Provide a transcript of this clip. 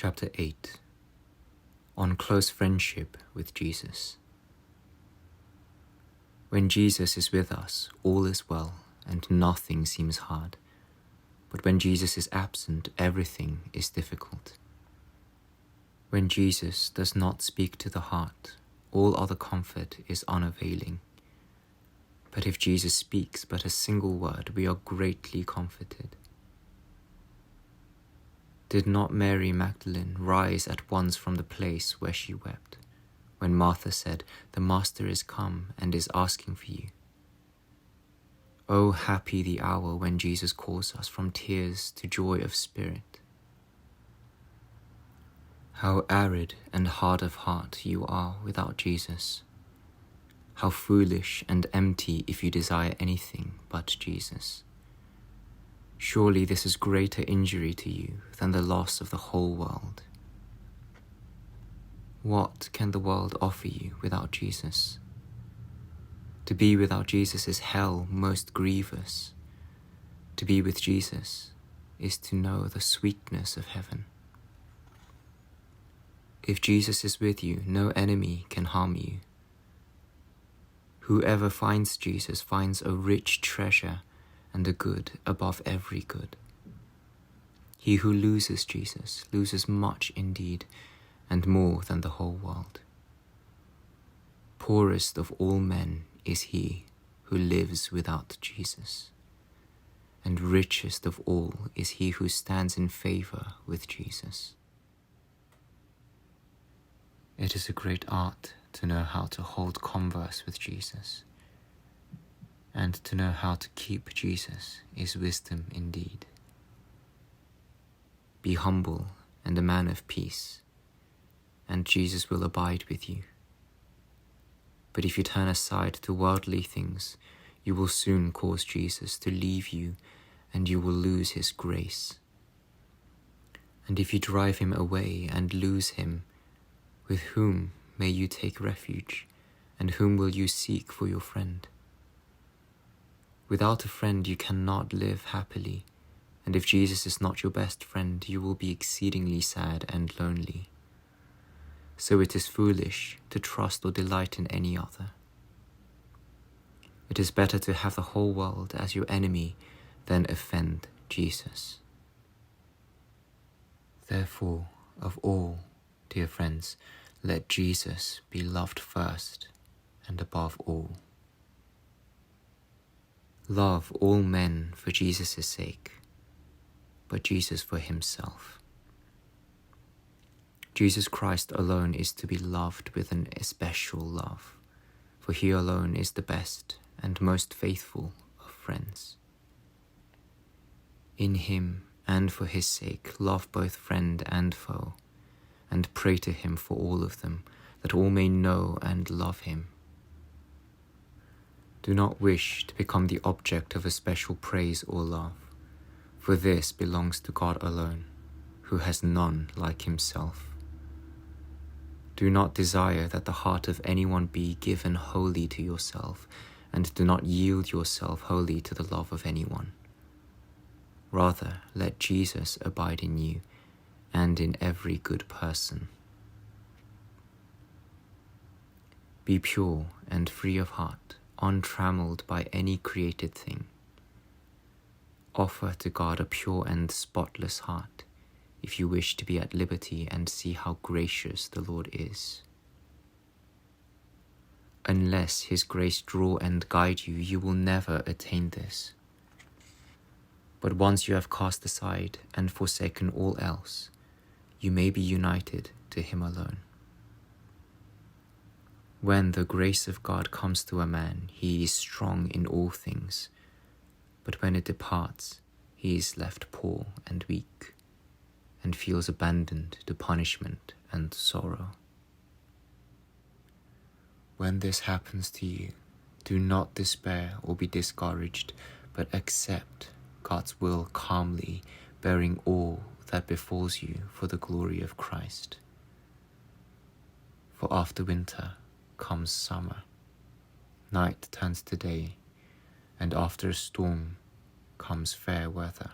Chapter 8 On Close Friendship with Jesus. When Jesus is with us, all is well, and nothing seems hard. But when Jesus is absent, everything is difficult. When Jesus does not speak to the heart, all other comfort is unavailing. But if Jesus speaks but a single word, we are greatly comforted. Did not Mary Magdalene rise at once from the place where she wept, when Martha said, "The Master is come and is asking for you"? Oh, happy the hour when Jesus calls us from tears to joy of spirit. How arid and hard of heart you are without Jesus. How foolish and empty if you desire anything but Jesus. Surely this is greater injury to you than the loss of the whole world. What can the world offer you without Jesus? To be without Jesus is hell most grievous. To be with Jesus is to know the sweetness of heaven. If Jesus is with you, no enemy can harm you. Whoever finds Jesus finds a rich treasure and a good above every good. He who loses Jesus loses much indeed, and more than the whole world. Poorest of all men is he who lives without Jesus, and richest of all is he who stands in favor with Jesus. It is a great art to know how to hold converse with Jesus, and to know how to keep Jesus is wisdom indeed. Be humble and a man of peace, and Jesus will abide with you. But if you turn aside to worldly things, you will soon cause Jesus to leave you, and you will lose his grace. And if you drive him away and lose him, with whom may you take refuge, and whom will you seek for your friend? Without a friend you cannot live happily, and if Jesus is not your best friend, you will be exceedingly sad and lonely. So it is foolish to trust or delight in any other. It is better to have the whole world as your enemy than offend Jesus. Therefore, of all, dear friends, let Jesus be loved first and above all. Love all men for Jesus' sake, but Jesus for himself. Jesus Christ alone is to be loved with an especial love, for he alone is the best and most faithful of friends. In him and for his sake love both friend and foe, and pray to him for all of them, that all may know and love him. Do not wish to become the object of a special praise or love, for this belongs to God alone, who has none like himself. Do not desire that the heart of anyone be given wholly to yourself, and do not yield yourself wholly to the love of anyone. Rather, let Jesus abide in you and in every good person. Be pure and free of heart, untrammeled by any created thing. Offer to God a pure and spotless heart, if you wish to be at liberty and see how gracious the Lord is. Unless his grace draw and guide you, you will never attain this. But once you have cast aside and forsaken all else, you may be united to him alone. When the grace of God comes to a man, he is strong in all things, but when it departs, he is left poor and weak, and feels abandoned to punishment and sorrow. When this happens to you, do not despair or be discouraged, but accept God's will calmly, bearing all that befalls you for the glory of Christ. For after winter comes summer, night turns to day, and after a storm comes fair weather.